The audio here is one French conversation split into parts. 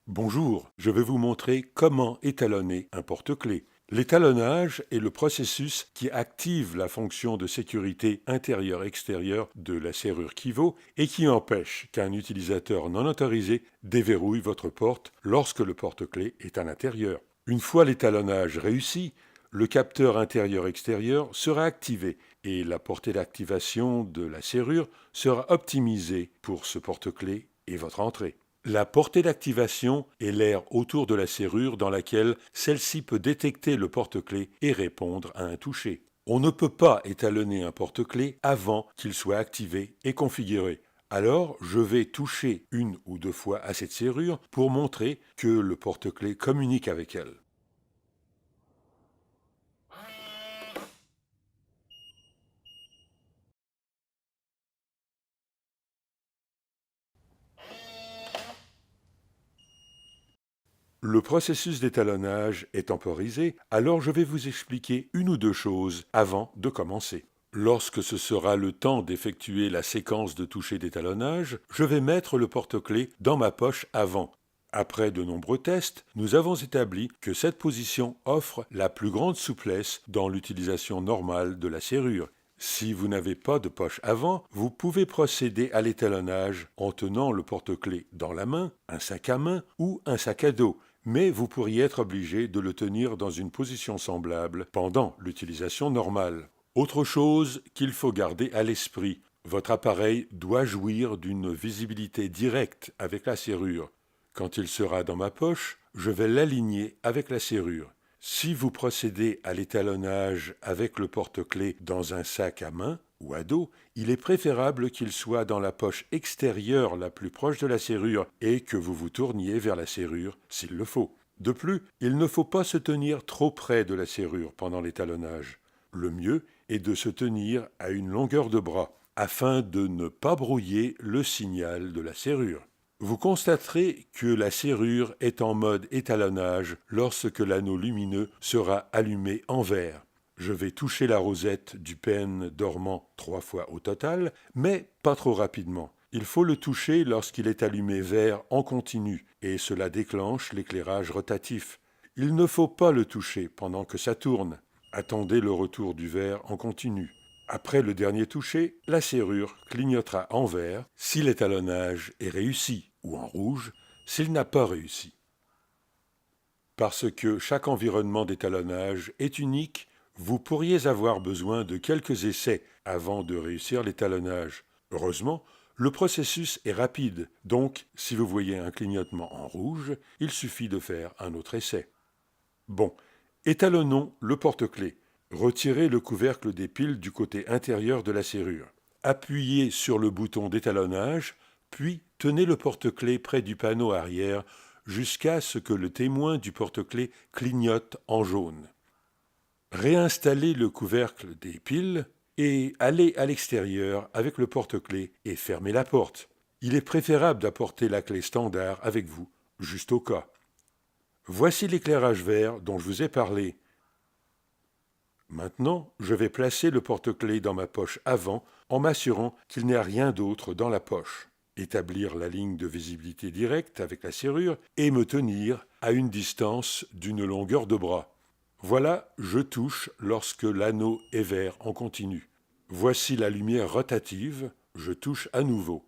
Bonjour, je vais vous montrer comment étalonner un porte-clés. L'étalonnage est le processus qui active la fonction de sécurité intérieure-extérieure de la serrure Kivo et qui empêche qu'un utilisateur non autorisé déverrouille votre porte lorsque le porte-clés est à l'intérieur. Une fois l'étalonnage réussi, le capteur intérieur-extérieur sera activé et la portée d'activation de la serrure sera optimisée pour ce porte-clés et votre entrée. La portée d'activation est l'aire autour de la serrure dans laquelle celle-ci peut détecter le porte-clés et répondre à un toucher. On ne peut pas étalonner un porte-clés avant qu'il soit activé et configuré. Alors, je vais toucher une ou deux fois à cette serrure pour montrer que le porte-clés communique avec elle. Le processus d'étalonnage est temporisé, alors je vais vous expliquer une ou deux choses avant de commencer. Lorsque ce sera le temps d'effectuer la séquence de toucher d'étalonnage, je vais mettre le porte-clés dans ma poche avant. Après de nombreux tests, nous avons établi que cette position offre la plus grande souplesse dans l'utilisation normale de la serrure. Si vous n'avez pas de poche avant, vous pouvez procéder à l'étalonnage en tenant le porte-clés dans la main, un sac à main ou un sac à dos, mais vous pourriez être obligé de le tenir dans une position semblable pendant l'utilisation normale. Autre chose qu'il faut garder à l'esprit, votre appareil doit jouir d'une visibilité directe avec la serrure. Quand il sera dans ma poche, je vais l'aligner avec la serrure. Si vous procédez à l'étalonnage avec le porte-clés dans un sac à main ou à dos, il est préférable qu'il soit dans la poche extérieure la plus proche de la serrure et que vous vous tourniez vers la serrure s'il le faut. De plus, il ne faut pas se tenir trop près de la serrure pendant l'étalonnage. Le mieux est de se tenir à une longueur de bras afin de ne pas brouiller le signal de la serrure. Vous constaterez que la serrure est en mode étalonnage lorsque l'anneau lumineux sera allumé en vert. Je vais toucher la rosette du PN dormant 3 fois au total, mais pas trop rapidement. Il faut le toucher lorsqu'il est allumé vert en continu, et cela déclenche l'éclairage rotatif. Il ne faut pas le toucher pendant que ça tourne. Attendez le retour du vert en continu. Après le dernier toucher, la serrure clignotera en vert si l'étalonnage est réussi ou en rouge s'il n'a pas réussi. Parce que chaque environnement d'étalonnage est unique, vous pourriez avoir besoin de quelques essais avant de réussir l'étalonnage. Heureusement, le processus est rapide, donc si vous voyez un clignotement en rouge, il suffit de faire un autre essai. Bon, étalonnons le porte-clés. Retirez le couvercle des piles du côté intérieur de la serrure. Appuyez sur le bouton d'étalonnage, puis tenez le porte-clés près du panneau arrière jusqu'à ce que le témoin du porte-clés clignote en jaune. Réinstallez le couvercle des piles et allez à l'extérieur avec le porte-clés et fermez la porte. Il est préférable d'apporter la clé standard avec vous, juste au cas. Voici l'éclairage vert dont je vous ai parlé. Maintenant, je vais placer le porte-clés dans ma poche avant en m'assurant qu'il n'y a rien d'autre dans la poche. Établir la ligne de visibilité directe avec la serrure et me tenir à une distance d'une longueur de bras. Voilà, je touche lorsque l'anneau est vert en continu. Voici la lumière rotative, je touche à nouveau.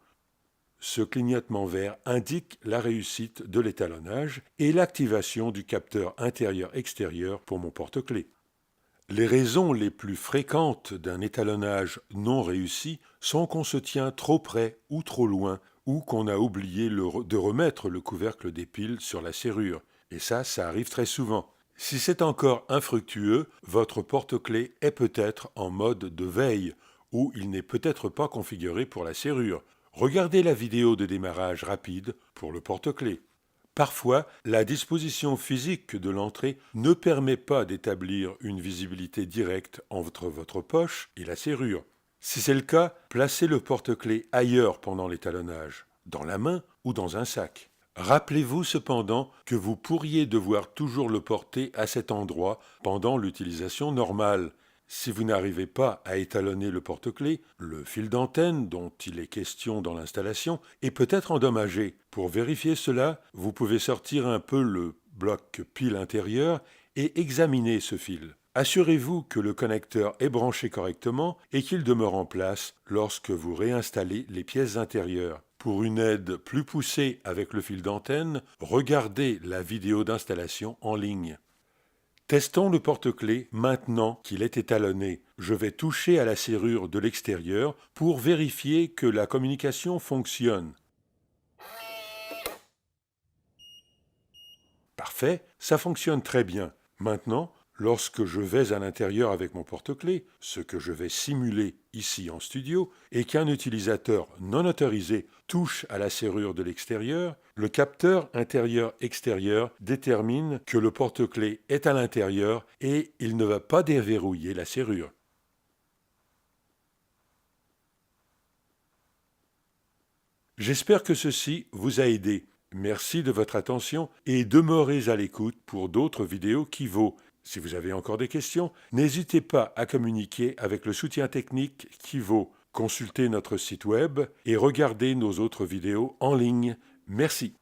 Ce clignotement vert indique la réussite de l'étalonnage et l'activation du capteur intérieur-extérieur pour mon porte-clés. Les raisons les plus fréquentes d'un étalonnage non réussi sont qu'on se tient trop près ou trop loin ou qu'on a oublié de remettre le couvercle des piles sur la serrure. Et ça arrive très souvent. Si c'est encore infructueux, votre porte-clés est peut-être en mode de veille ou il n'est peut-être pas configuré pour la serrure. Regardez la vidéo de démarrage rapide pour le porte-clés. Parfois, la disposition physique de l'entrée ne permet pas d'établir une visibilité directe entre votre poche et la serrure. Si c'est le cas, placez le porte-clés ailleurs pendant l'étalonnage, dans la main ou dans un sac. Rappelez-vous cependant que vous pourriez devoir toujours le porter à cet endroit pendant l'utilisation normale. Si vous n'arrivez pas à étalonner le porte-clés, le fil d'antenne dont il est question dans l'installation est peut-être endommagé. Pour vérifier cela, vous pouvez sortir un peu le bloc pile intérieur et examiner ce fil. Assurez-vous que le connecteur est branché correctement et qu'il demeure en place lorsque vous réinstallez les pièces intérieures. Pour une aide plus poussée avec le fil d'antenne, regardez la vidéo d'installation en ligne. Testons le porte-clés maintenant qu'il est étalonné. Je vais toucher à la serrure de l'extérieur pour vérifier que la communication fonctionne. Parfait, ça fonctionne très bien. Maintenant, lorsque je vais à l'intérieur avec mon porte-clés, ce que je vais simuler ici en studio, et qu'un utilisateur non autorisé touche à la serrure de l'extérieur, le capteur intérieur-extérieur détermine que le porte-clés est à l'intérieur et il ne va pas déverrouiller la serrure. J'espère que ceci vous a aidé. Merci de votre attention et demeurez à l'écoute pour d'autres vidéos Kivo. Si vous avez encore des questions, n'hésitez pas à communiquer avec le soutien technique Kivo. Consultez notre site web et regardez nos autres vidéos en ligne. Merci.